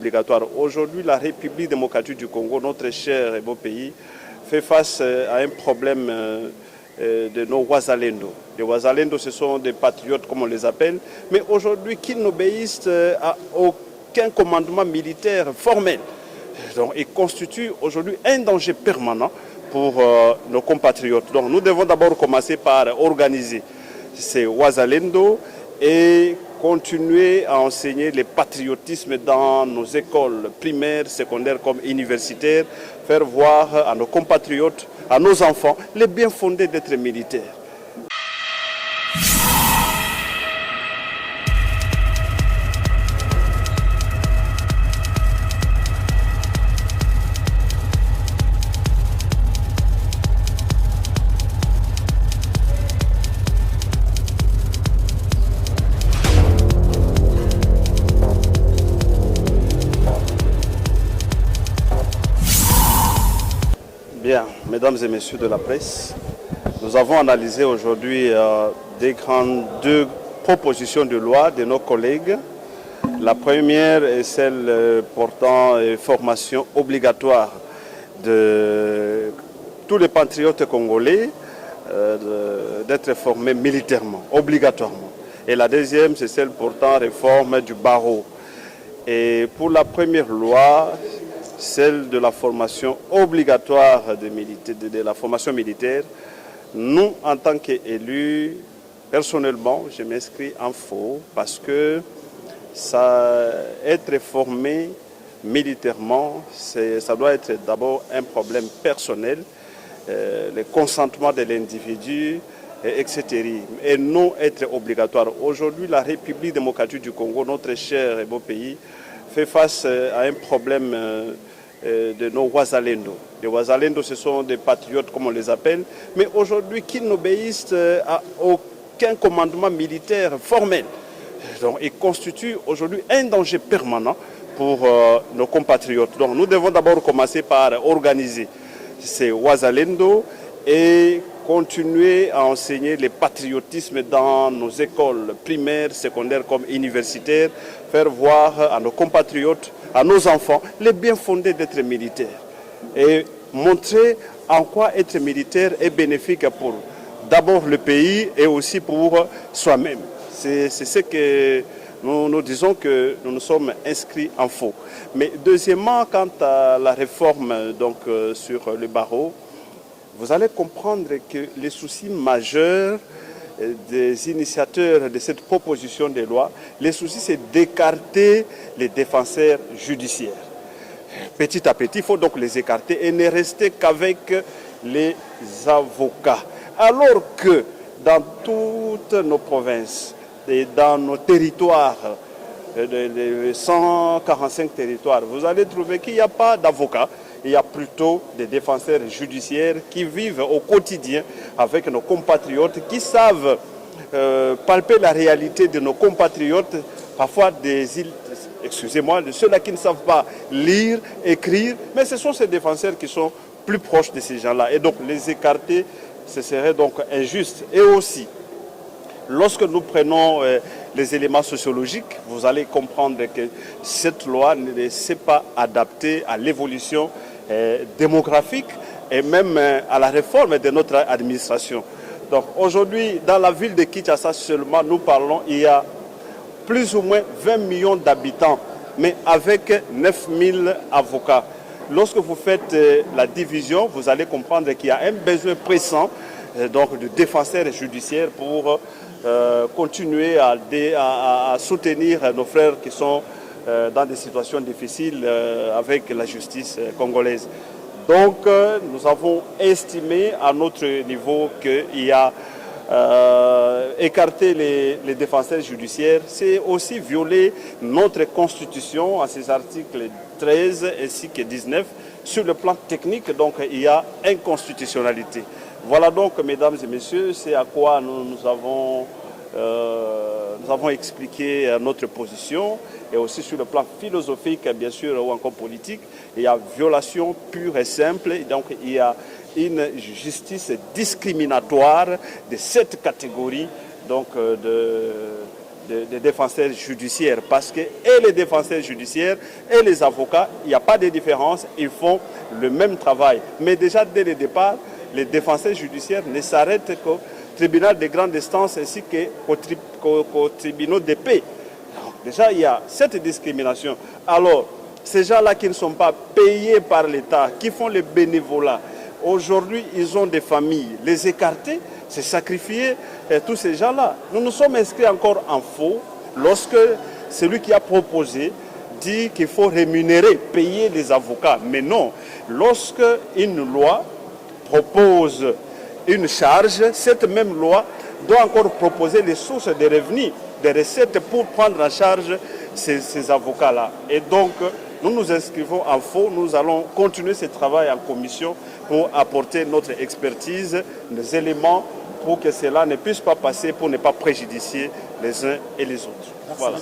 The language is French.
Obligatoire. Aujourd'hui, la République démocratique du Congo, notre cher et beau pays, fait face à un problème de nos Wazalendo. Les Wazalendo, ce sont des patriotes, comme on les appelle, mais aujourd'hui, qui n'obéissent à aucun commandement militaire formel. Donc, ils constituent aujourd'hui un danger permanent pour nos compatriotes. Donc, nous devons d'abord commencer par organiser ces Wazalendo et continuer à enseigner le patriotisme dans nos écoles primaires, secondaires comme universitaires, faire voir à nos compatriotes, à nos enfants, les bien fondés d'être militaires. Bien, mesdames et messieurs de la presse, nous avons analysé aujourd'hui deux propositions de loi de nos collègues. La première est celle portant formation obligatoire de tous les patriotes congolais d'être formés militairement, obligatoirement. Et la deuxième, c'est celle portant réforme du barreau. Et pour la première loi, celle de la formation obligatoire de la formation militaire, nous, en tant qu'élus, personnellement, je m'inscris en faux parce que être formé militairement, ça doit être d'abord un problème personnel, le consentement de l'individu, etc. Et non être obligatoire. Aujourd'hui, la République démocratique du Congo, notre cher et beau pays, fait face à un problème de nos Wazalendo. Les Wazalendo, ce sont des patriotes, comme on les appelle, mais aujourd'hui, qui n'obéissent à aucun commandement militaire formel. Donc, ils constituent aujourd'hui un danger permanent pour nos compatriotes. Donc, nous devons d'abord commencer par organiser ces Wazalendo et continuer à enseigner le patriotisme dans nos écoles primaires, secondaires comme universitaires, faire voir à nos compatriotes, à nos enfants, les bien fondés d'être militaires et montrer en quoi être militaire est bénéfique pour d'abord le pays et aussi pour soi-même. C'est ce que nous disons que nous nous sommes inscrits en faux. Mais deuxièmement, quant à la réforme sur le barreau, vous allez comprendre que les soucis majeurs des initiateurs de cette proposition de loi, les soucis, c'est d'écarter les défenseurs judiciaires. Petit à petit, il faut donc les écarter et ne rester qu'avec les avocats. Alors que dans toutes nos provinces et dans nos territoires, les 145 territoires, vous allez trouver qu'il n'y a pas d'avocats. Il y a plutôt des défenseurs judiciaires qui vivent au quotidien avec nos compatriotes, qui savent palper la réalité de nos compatriotes, parfois excusez-moi, de ceux-là qui ne savent pas lire, écrire, mais ce sont ces défenseurs qui sont plus proches de ces gens-là. Et donc les écarter, ce serait donc injuste. Et aussi, lorsque nous prenons les éléments sociologiques, vous allez comprendre que cette loi ne s'est pas adaptée à l'évolution démographique et même à la réforme de notre administration. Donc aujourd'hui, dans la ville de Kinshasa seulement, nous parlons, il y a plus ou moins 20 millions d'habitants, mais avec 9000 avocats. Lorsque vous faites la division, vous allez comprendre qu'il y a un besoin pressant de défenseurs judiciaires pour continuer à soutenir nos frères qui sont dans des situations difficiles avec la justice congolaise. Donc, nous avons estimé à notre niveau qu'il y a écarter les défenseurs judiciaires, c'est aussi violer notre constitution à ses articles 13 ainsi que 19. Sur le plan technique, donc, il y a inconstitutionnalité. Voilà donc, mesdames et messieurs, c'est à quoi nous avons expliqué notre position, et aussi sur le plan philosophique, bien sûr, ou encore politique. Il y a violation pure et simple, et donc il y a une justice discriminatoire de cette catégorie donc, de des défenseurs judiciaires, parce que et les défenseurs judiciaires et les avocats, il n'y a pas de différence, ils font le même travail. Mais déjà dès le départ, les défenseurs judiciaires ne s'arrêtent qu'au tribunal de grande instance ainsi qu'au tribunal de paix. Donc, déjà, il y a cette discrimination. Alors, ces gens-là qui ne sont pas payés par l'État, qui font le bénévolat, aujourd'hui, ils ont des familles. Les écarter, c'est sacrifier tous ces gens-là. Nous nous sommes inscrits encore en faux lorsque celui qui a proposé dit qu'il faut rémunérer, payer les avocats. Mais non, lorsque une loi propose une charge, cette même loi doit encore proposer les sources de revenus, des recettes pour prendre en charge ces avocats-là. Et donc, nous nous inscrivons en faux, nous allons continuer ce travail en commission pour apporter notre expertise, nos éléments pour que cela ne puisse pas passer, pour ne pas préjudicer les uns et les autres. Voilà.